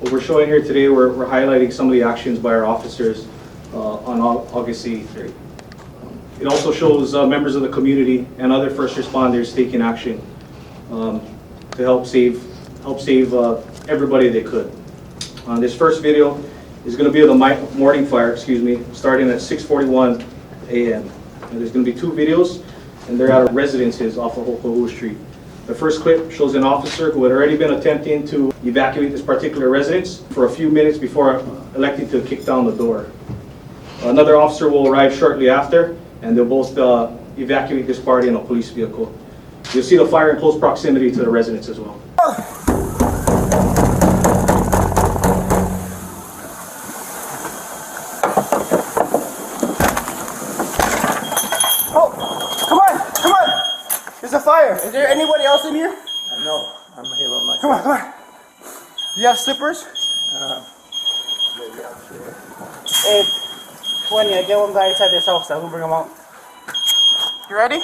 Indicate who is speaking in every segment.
Speaker 1: What we're showing here today, we're highlighting some of the actions by our officers on August 83rd. It also shows members of the community and other first responders taking action to help save everybody they could. This first video is going to be of the morning fire, starting at 6:41 a.m. There's going to be two videos, and they're at residences off of Ho'oko'o Street. The first clip shows an officer who had already been attempting to evacuate this particular residence for a few minutes before electing to kick down the door. Another officer will arrive shortly after, and they'll both evacuate this party in a police vehicle. You'll see the fire in close proximity to the residence as well.
Speaker 2: There's a fire. Is there anybody else in here?
Speaker 3: No, I'm here by myself.
Speaker 2: Come on, come on. You have slippers?
Speaker 3: Maybe I'm sure.
Speaker 2: Hey, 20, I get one guy inside this house. I will bring him out. You ready?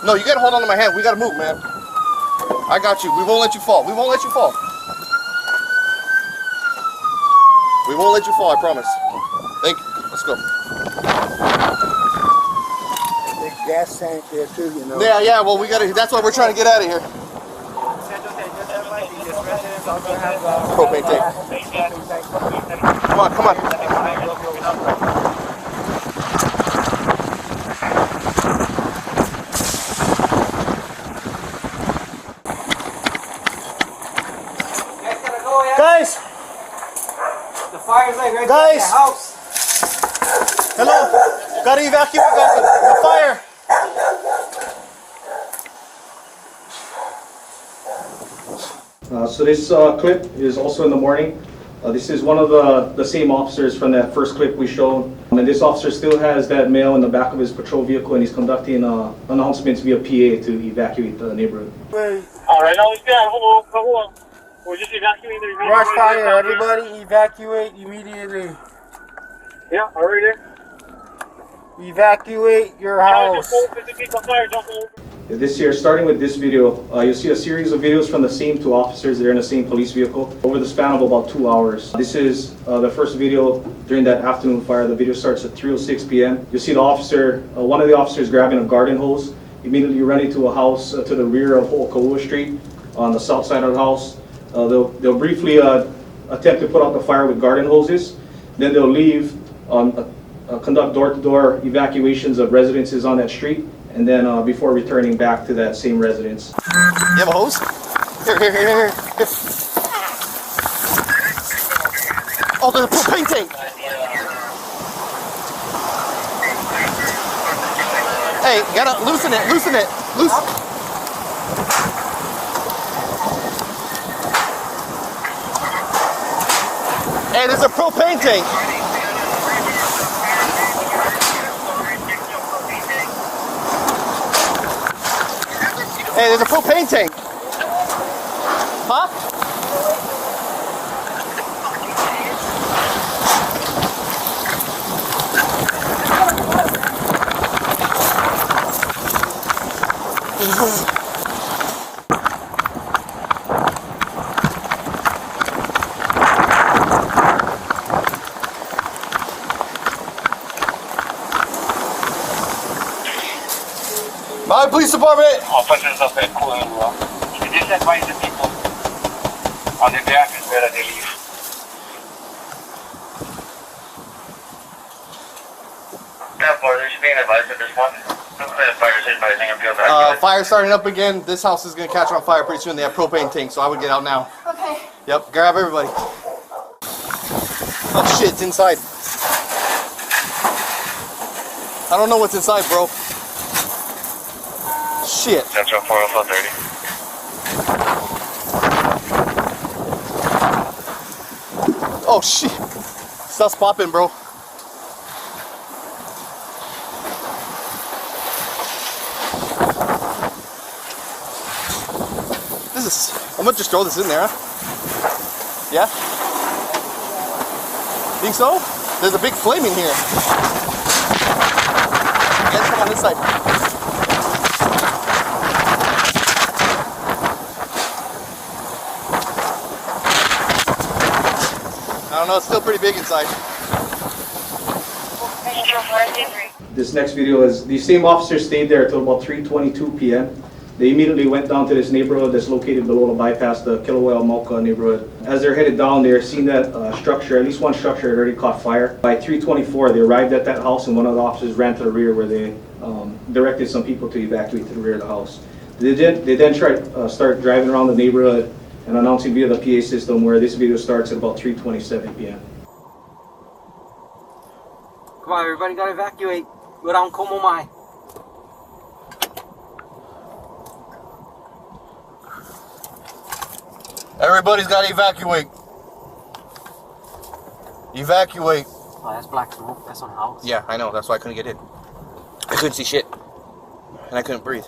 Speaker 4: No, you gotta hold on to my hand. We gotta move, man. I got you. We won't let you fall. We won't let you fall. We won't let you fall, I promise. Thank you. Let's go.
Speaker 3: Gas tank there too, you know.
Speaker 4: Yeah, well, we gotta, that's why we're trying to get out of here. Propane tank. Come on, come on.
Speaker 2: Guys!
Speaker 5: The fire's like right
Speaker 2: Guys!
Speaker 5: in the house.
Speaker 2: Hello! Gotta evacuate, guys. The fire!
Speaker 1: So this clip is also in the morning. This is one of the same officers from that first clip we showed. And this officer still has that male in the back of his patrol vehicle, and he's conducting announcements via PA to evacuate the neighborhood.
Speaker 6: All right, now come on. We're just evacuating the
Speaker 2: Rush fire, everybody evacuate immediately.
Speaker 6: Yeah, already there.
Speaker 2: Evacuate your house.
Speaker 1: This year, starting with this video, you'll see a series of videos from the same two officers that are in the same police vehicle over the span of about 2 hours. This is the first video during that afternoon fire. The video starts at 3:06 p.m. You'll see the officer, one of the officers grabbing a garden hose, immediately running to a house to the rear of Ho'oko'o Street on the south side of the house. They'll briefly attempt to put out the fire with garden hoses. Then they'll leave, conduct door-to-door evacuations of residences on that street, and then before returning back to that same residence.
Speaker 4: You have a hose? Here. Oh, there's a propane tank. Hey, gotta loosen it. Hey, there's a propane tank. Hey, there's a propane tank. Huh? Maui Police Department!
Speaker 6: Officers up at Kula. You just advise the people on the back is better they leave. There's being advised at this point.
Speaker 4: Fire starting up again. This house is gonna catch on fire pretty soon. They have propane tanks, so I would get out now.
Speaker 7: Okay.
Speaker 4: Yep, grab everybody. Oh shit, it's inside. I don't know what's inside, bro. Shit.
Speaker 6: Central 40430.
Speaker 4: Oh shit. Stuff's popping, bro. I'm gonna just throw this in there, huh? Yeah? Think so? There's a big flame in here. Let's come on this side. I don't know, it's still pretty big inside.
Speaker 1: This next video is, these same officers stayed there until about 3:22 p.m. They immediately went down to this neighborhood that's located below the bypass, the Kilauea neighborhood. As they're headed down there, seen that structure, at least one structure had already caught fire. By 3:24, they arrived at that house and one of the officers ran to the rear where they directed some people to evacuate to the rear of the house. They then tried start driving around the neighborhood and announcing via the PA system, where this video starts at about 3:27 p.m.
Speaker 5: Come on, everybody gotta evacuate. Go down Como Mai.
Speaker 4: Everybody's got to evacuate. Evacuate.
Speaker 5: Oh, that's black smoke. That's on house.
Speaker 4: Yeah, I know. That's why I couldn't get in. I couldn't see shit. And I couldn't breathe.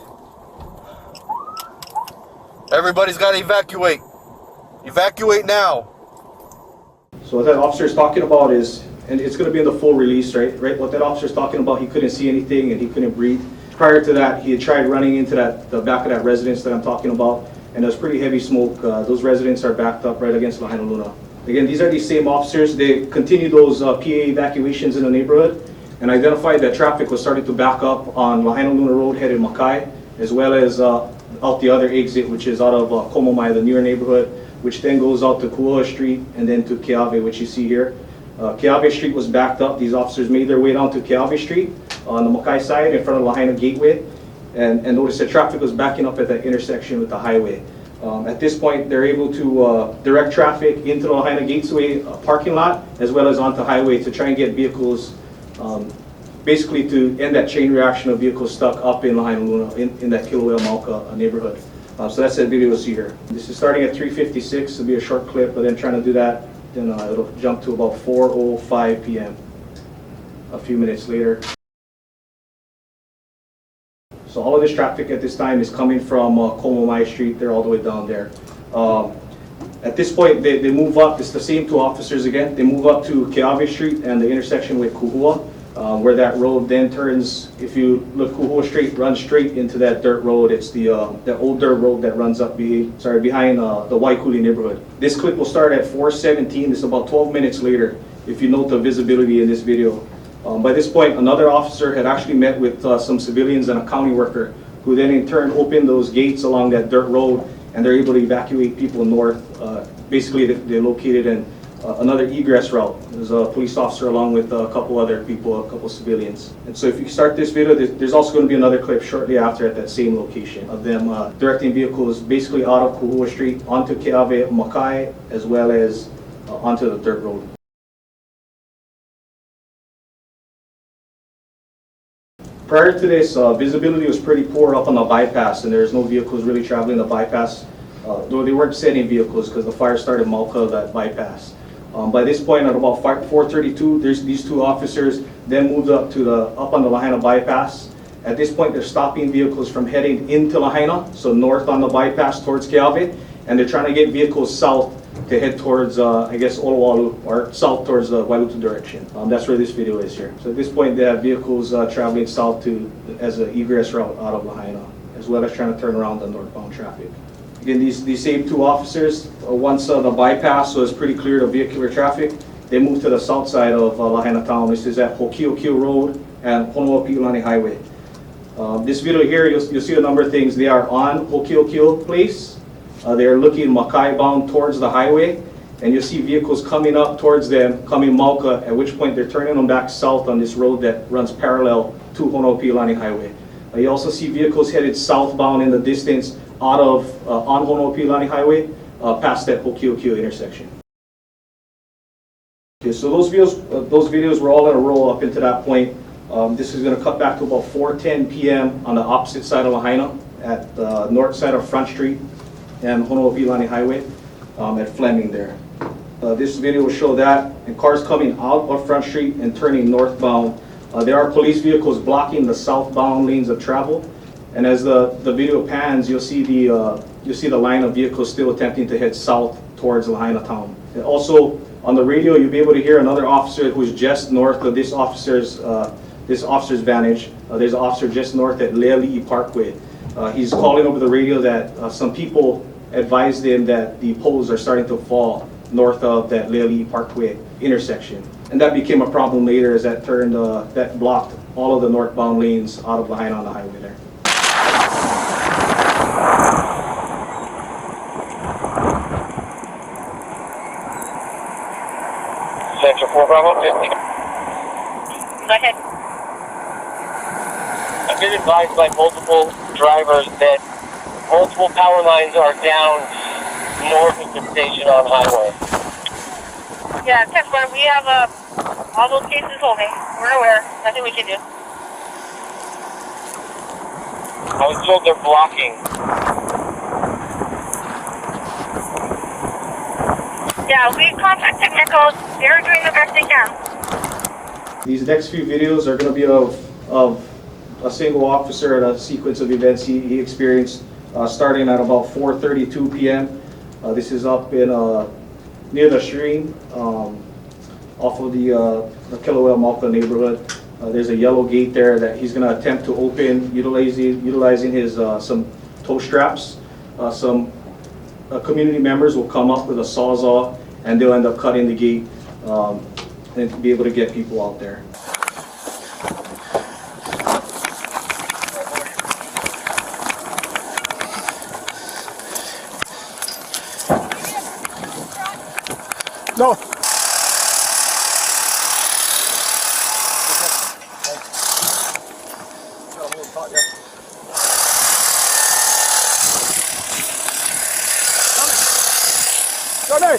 Speaker 4: Everybody's got to evacuate. Evacuate now.
Speaker 1: So what that officer is talking about is, and it's going to be in the full release, right? What that officer is talking about, he couldn't see anything and he couldn't breathe. Prior to that, he had tried running into the back of that residence that I'm talking about, and there's pretty heavy smoke. Those residents are backed up right against Lahaina Luna. Again, these are these same officers. They continued those PA evacuations in the neighborhood and identified that traffic was starting to back up on Lahaina Luna Road headed Makai, as well as out the other exit, which is out of Como Mai, the newer neighborhood, which then goes out to Kula Street and then to Keawe, which you see here. Keawe Street was backed up. These officers made their way down to Keawe Street on the Makai side in front of Lahaina Gateway, and noticed that traffic was backing up at that intersection with the highway. At this point, they're able to direct traffic into the Lahaina Gateway parking lot, as well as onto highway to try and get vehicles, basically to end that chain reaction of vehicles stuck up in Lahaina Luna, in that Kilauea neighborhood. So that's that video you'll see here. This is starting at 3:56, it'll be a short clip, but then trying to do that, then it'll jump to about 4:05 p.m. a few minutes later. So all of this traffic at this time is coming from Como Mai Street. They're all the way down there. At this point, they move up. It's the same two officers again. They move up to Keawe Street and the intersection with Kuhua, where that road then turns. If you look, Kuhua Street runs straight into that dirt road. It's the old dirt road that runs up behind the Waikuli neighborhood. This clip will start at 4:17. This is about 12 minutes later. If you note the visibility in this video. By this point, another officer had actually met with some civilians and a county worker, who then in turn opened those gates along that dirt road, and they're able to evacuate people north. Basically, they're located in another egress route. There's a police officer along with a couple other people, a couple civilians. And so if you start this video, there's also going to be another clip shortly after at that same location of them directing vehicles basically out of Kuhua Street onto Keawe Makai, as well as onto the dirt road. Prior to this, visibility was pretty poor up on the bypass, and there's no vehicles really traveling the bypass, though they weren't sending vehicles because the fire started Malka, that bypass. By this point, at about 4:32, these two officers then moved up on the Lahaina bypass. At this point, they're stopping vehicles from heading into Lahaina, so north on the bypass towards Keawe, and they're trying to get vehicles south to head towards, I guess, Olowalu, or south towards the Wailutu direction. That's where this video is here. So at this point, they have vehicles traveling south as an egress route out of Lahaina, as well as trying to turn around the northbound traffic. Again, these same two officers, once the bypass was pretty clear of vehicular traffic, they moved to the south side of Lahaina town. This is at Hokiokio Road and Honoapi'ilani Highway. This video here, you'll see a number of things. They are on Hokiokio Place. They are looking Makai bound towards the highway, and you'll see vehicles coming up towards them, coming Mauka, at which point they're turning them back south on this road that runs parallel to Honoapi'ilani Highway. You also see vehicles headed southbound in the distance out of on Honoapi'ilani Highway, past that Hokiokio intersection. Okay, so those videos were all in a row up into that point. This is going to cut back to about 4:10 p.m. on the opposite side of Lahaina, at the north side of Front Street and Honoapi'ilani Highway, at Fleming there. This video will show that, and cars coming out of Front Street and turning northbound. There are police vehicles blocking the southbound lanes of travel, and as the video pans, you'll see the line of vehicles still attempting to head south towards Lahaina town. And also on the radio, you'll be able to hear another officer who's just north of this officer's vantage. There's an officer just north at Leali'i Parkway. He's calling over the radio that some people advised him that the poles are starting to fall north of that Leali'i Parkway intersection. And that became a problem later as that turned, that blocked all of the northbound lanes out of Lahaina on the highway there.
Speaker 6: Central 4 Bravo 50.
Speaker 7: Go ahead.
Speaker 6: I've been advised by multiple drivers that multiple power lines are down north of the station on highway.
Speaker 7: Yeah, 10-1, we have all those cases holding. We're aware. Nothing we can do.
Speaker 6: I was told they're blocking.
Speaker 7: Yeah, we contacted technicals. They're doing the best they can.
Speaker 1: These next few videos are going to be of a single officer at a sequence of events he experienced starting at about 4:32 p.m. This is up in near the stream off of the Kilauea Malka neighborhood. There's a yellow gate there that he's going to attempt to open utilizing his some tow straps. Some community members will come up with a sawzall and they'll end up cutting the gate and be able to get people out there.
Speaker 3: No. Johnny!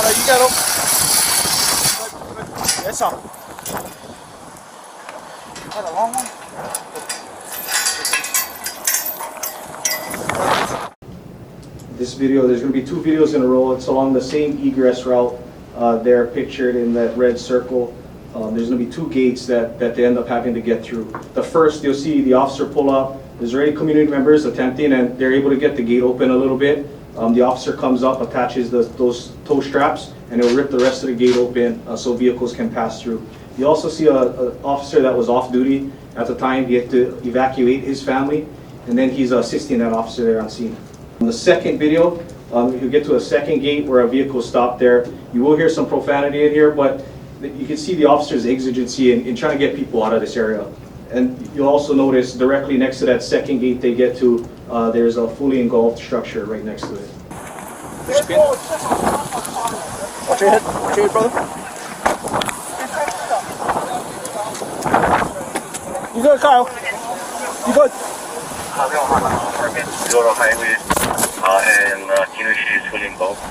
Speaker 3: You got him. That's all.
Speaker 2: That a long one?
Speaker 1: This video, there's going to be two videos in a row. It's along the same egress route there pictured in that red circle. There's going to be two gates that they end up having to get through. The first, you'll see the officer pull up. There's already community members attempting, and they're able to get the gate open a little bit. The officer comes up, attaches those tow straps, and it'll rip the rest of the gate open so vehicles can pass through. You also see an officer that was off duty at the time. He had to evacuate his family, and then he's assisting that officer there on scene. In the second video, you get to a second gate where a vehicle stopped there. You will hear some profanity in here, but you can see the officer's exigency in trying to get people out of this area. And you'll also notice directly next to that second gate they get to, there's a fully engulfed structure right next to it.
Speaker 3: Watch your head. Watch your head, brother. You good, Kyle? You good?
Speaker 6: Kilohana apartment, Kilohana Highway, and Kinushi is fully engulfed.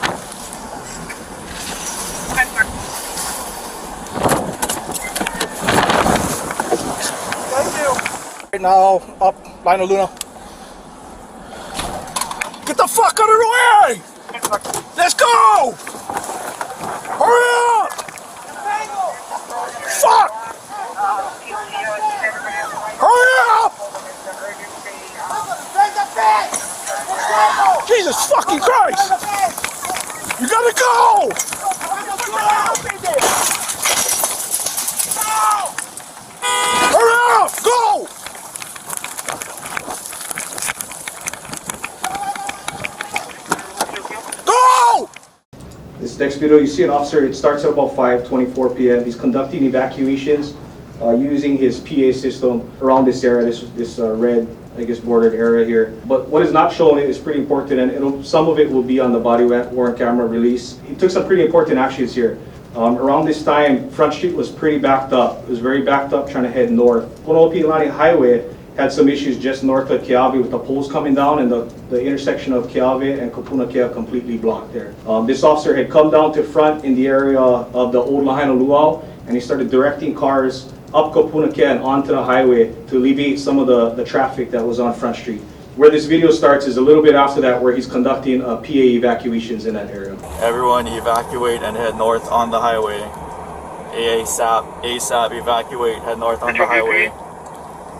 Speaker 3: Right now, up, Lino Luna. Get the fuck out of the way! Let's go! Hurry up! Fuck! Hurry up! Jesus fucking Christ! You gotta go! Hurry up! Go!
Speaker 1: This next video, you see an officer, it starts at about 5:24 p.m. He's conducting evacuations using his PA system around this area, this red, I guess, bordered area here. But what is not shown is pretty important, and some of it will be on the body-worn camera release. He took some pretty important actions here. Around this time, Front Street was pretty backed up. It was very backed up trying to head north. Ho'opi'ilani Highway had some issues just north of Keawe with the poles coming down and the intersection of Keawe and Kapunakea completely blocked there. This officer had come down to front in the area of the old Lahaina Luau, and he started directing cars up Kapuna and onto the highway to alleviate some of the traffic that was on Front Street. Where this video starts is a little bit after that, where he's conducting PA evacuations in that area.
Speaker 8: Everyone evacuate and head north on the highway. ASAP, evacuate, head north on the highway.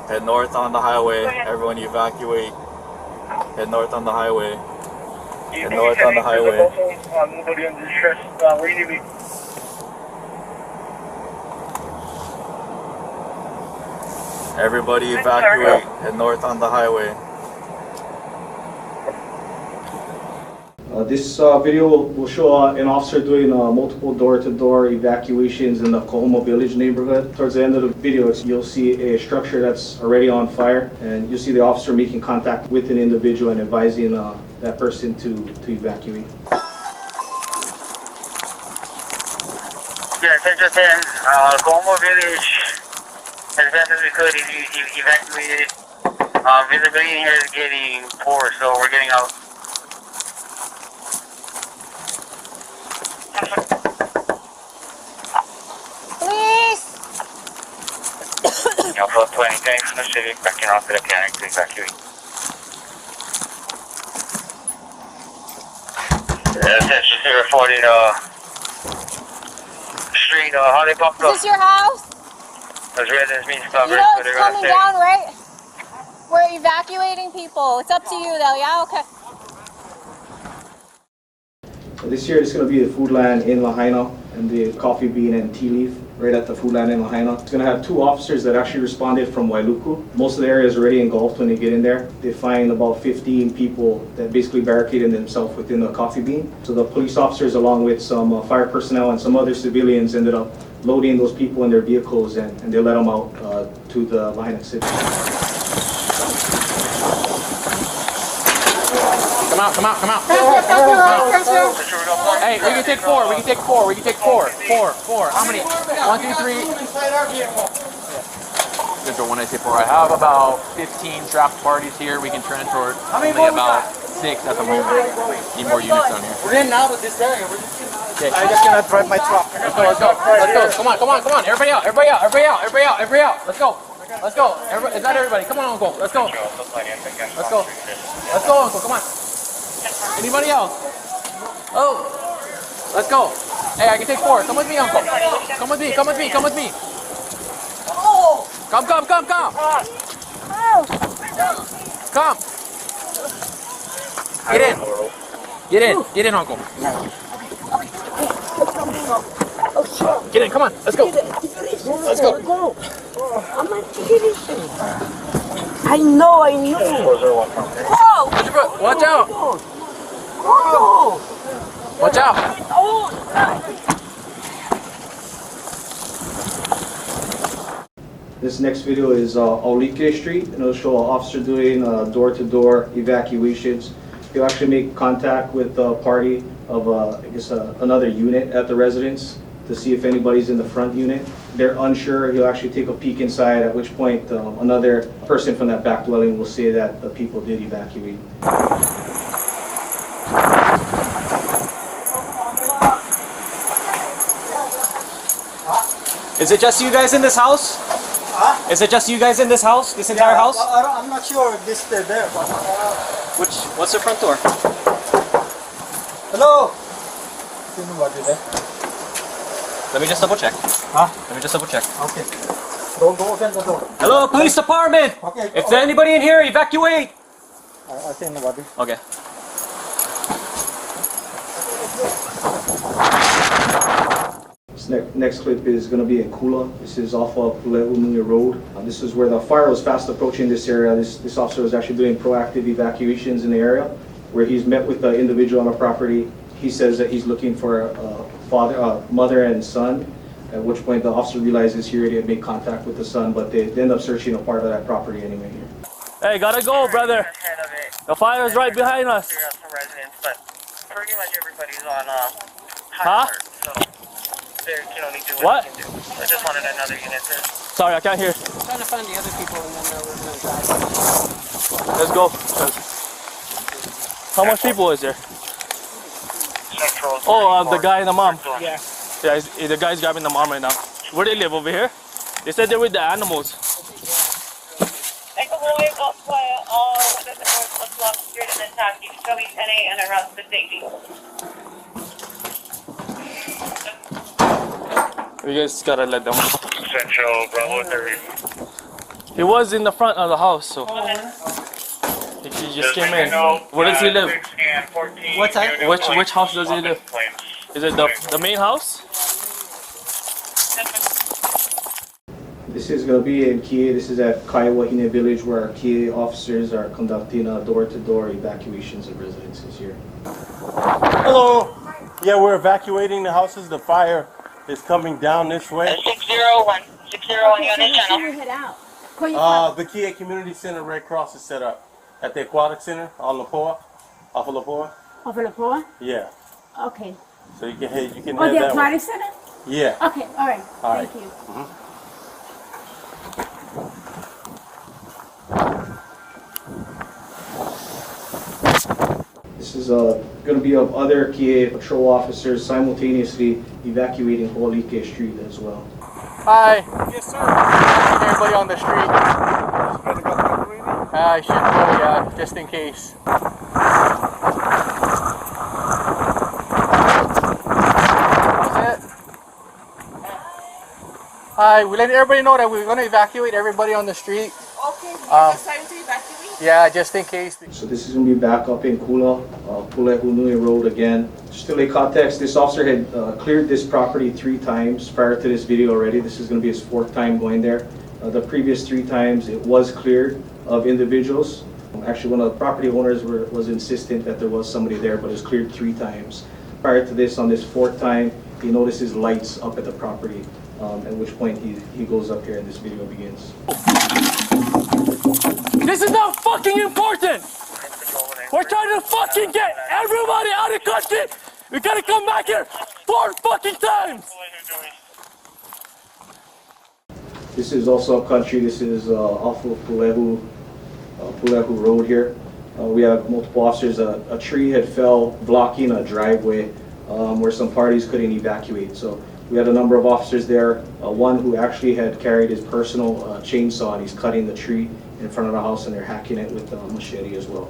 Speaker 8: Head north on the highway. Everyone evacuate. Head north on the highway. Head north on the highway. Everybody evacuate. Head north on the highway.
Speaker 1: This video will show an officer doing multiple door-to-door evacuations in the Kahoma Village neighborhood. Towards the end of the video, you'll see a structure that's already on fire, and you'll see the officer making contact with an individual and advising that person to evacuate.
Speaker 6: Yeah, so just in Kahoma Village, as best as we could, evacuated. Visibility in here is getting poor, so we're getting out.
Speaker 7: Please!
Speaker 6: Alpha 20, thanks from the Civic, backing off to the mechanic to evacuate. Attention, 040, street, how they popped up?
Speaker 7: Is this your house?
Speaker 6: Those residents being covered,
Speaker 7: You know
Speaker 6: so
Speaker 7: it's
Speaker 6: they're gonna
Speaker 7: coming
Speaker 6: say.
Speaker 7: down, right? We're evacuating people. It's up to you though, yeah? Okay.
Speaker 1: This year it's going to be the food line in Lahaina and the coffee bean and tea leaf right at the food line in Lahaina. It's going to have 2 officers that actually responded from Wailuku. Most of the area is already engulfed when they get in there. They find about 15 people that basically barricaded themselves within the coffee bean. So the police officers, along with some fire personnel and some other civilians, ended up loading those people in their vehicles, and they let them out to the Lahaina city.
Speaker 9: Come out. Hey, we can take 4. We can take 4. How many? 1, 2, 3. Central 1, I say 4. I have about 15 trapped parties here. We can transport only about 6 at the moment. Need more units down here.
Speaker 2: We're in out of this area.
Speaker 9: Okay.
Speaker 2: I'm just gonna drive my truck.
Speaker 9: Let's go. Come on. Everybody out. Let's go. Is that everybody? Come on, Uncle. Let's go, Uncle. Come on. Anybody else? Oh, let's go. Hey, I can take 4. Come with me, Uncle. Come with me. Come. Get in, Uncle. Get in, come on. Let's go.
Speaker 10: I know. Whoa!
Speaker 9: Watch your foot. Watch out. Watch out.
Speaker 1: This next video is Aulike Street, and it'll show an officer doing door-to-door evacuations. He'll actually make contact with the party of, another unit at the residence to see if anybody's in the front unit. They're unsure. He'll actually take a peek inside, at which point another person from that back dwelling will say that the people did evacuate.
Speaker 5: Is it just you guys in this house?
Speaker 2: Huh?
Speaker 5: Is it just you guys in this house? This entire house?
Speaker 2: I'm not sure if this is there, but...
Speaker 5: What's the front door?
Speaker 2: Hello? Sino ba dito?
Speaker 5: Let me just double check.
Speaker 2: Huh?
Speaker 5: Let me just double check.
Speaker 2: Okay. Don't open the door.
Speaker 5: Hello, police department!
Speaker 2: Okay.
Speaker 5: If there's anybody in here, evacuate!
Speaker 2: I see nobody.
Speaker 5: Okay.
Speaker 1: This next clip is going to be in Kula. This is off of Le'umunia Road. This is where the fire was fast approaching this area. This officer was actually doing proactive evacuations in the area, where he's met with the individual on the property. He says that he's looking for mother and son, at which point the officer realizes he already had made contact with the son, but they end up searching a part of that property anyway here.
Speaker 5: Hey, gotta go, brother. The fire is right behind us.
Speaker 6: Some residents, but pretty much everybody's on
Speaker 5: Huh?
Speaker 6: high alert, so they can only do
Speaker 5: What?
Speaker 6: they can do. I just wanted another unit there.
Speaker 5: Sorry, I can't hear.
Speaker 2: Trying to find the other people and then we're going to drive.
Speaker 5: Let's go. How much people is there?
Speaker 6: Central.
Speaker 5: Oh, the guy and the mom.
Speaker 2: Yeah.
Speaker 5: Yeah, the guy's grabbing the mom right now. Where they live, over here?
Speaker 9: They said they're with the animals.
Speaker 7: and around the safety.
Speaker 9: We just gotta let them.
Speaker 6: Central Bravo 30.
Speaker 9: He was in the front of the house, so he just came in. Where does he live?
Speaker 5: What's that?
Speaker 9: Which house does he live? Is it the main house?
Speaker 1: This is going to be in Kia. This is at Kilohana village where our Kia officers are conducting door-to-door evacuations of residences here.
Speaker 11: Hello. Yeah, we're evacuating the houses. The fire is coming down this way.
Speaker 7: 601. 601, you on this channel?
Speaker 11: The Kia Community Center Red Cross is set up at the Aquatic Center on Lapoa, off of Lapoa.
Speaker 10: Off of Lapoa?
Speaker 11: Yeah.
Speaker 10: Okay.
Speaker 11: So you can head
Speaker 10: The
Speaker 11: that way.
Speaker 10: Aquatic Center?
Speaker 11: Yeah.
Speaker 10: Okay, all right.
Speaker 11: All
Speaker 10: Thank
Speaker 11: right.
Speaker 10: you.
Speaker 1: This is going to be of other Kia patrol officers simultaneously evacuating Ho'olike Street as well.
Speaker 9: Hi. Yes, sir. Everybody on the street. I should go, yeah, just in case. That's it. Hi, we let everybody know that we're going to evacuate everybody on the street.
Speaker 7: Okay, you decided to evacuate?
Speaker 9: Yeah, just in case.
Speaker 1: So this is going to be back up in Kula, Pulehunui Road again. Just to lay context, this officer had cleared this property 3 times prior to this video already. This is going to be his 4th time going there. The previous 3 times it was cleared of individuals. Actually, one of the property owners was insistent that there was somebody there, but it was cleared 3 times. Prior to this, on this 4th time, he notices lights up at the property, at which point he goes up here and this video begins.
Speaker 9: This is not fucking important! We're trying to fucking get everybody out of the country! We gotta come back here 4 fucking times!
Speaker 1: This is also up country. This is off of Pulehu Road here. We have multiple officers. A tree had fell blocking a driveway where some parties couldn't evacuate. So we had a number of officers there. One who actually had carried his personal chainsaw and he's cutting the tree in front of the house and they're hacking it with a machete as well.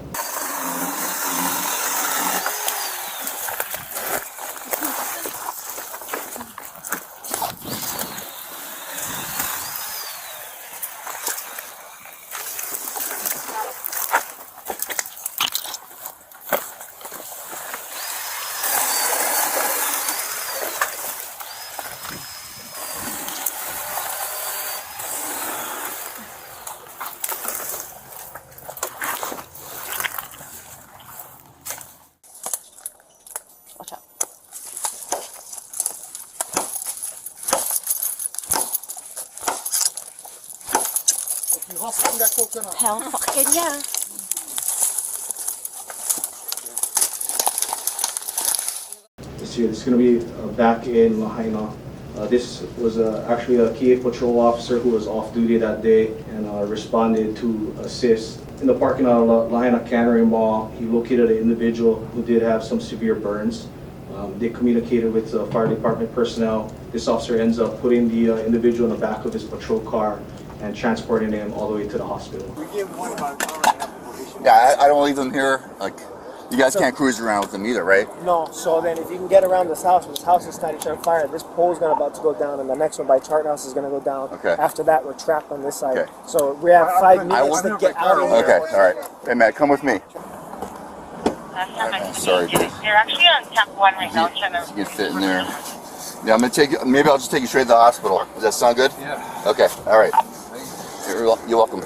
Speaker 10: Hell fucking yeah.
Speaker 1: This is going to be back in Lahaina. This was actually a Kia patrol officer who was off duty that day and responded to assist. In the parking lot of Lahaina Cannery Mall, he located an individual who did have some severe burns. They communicated with fire department personnel. This officer ends up putting the individual in the back of his patrol car and transporting him all the way to the hospital.
Speaker 4: Yeah, I don't leave them here. Like, you guys can't cruise around with them either, right?
Speaker 2: No, so then if you can get around this house is starting to fire, this pole's about to go down, and the next one by Chart House is going to go down.
Speaker 4: Okay.
Speaker 2: After that, we're trapped on this side.
Speaker 4: Okay.
Speaker 2: So we have 5 minutes to get out of here.
Speaker 4: Okay, all right. Hey, Matt, come with me. Sorry, dude.
Speaker 7: They're actually on Camp 1 right now.
Speaker 4: You can fit in there. Yeah, I'm gonna take you. Maybe I'll just take you straight to the hospital. Does that sound good? Yeah. Okay. All right. You're welcome.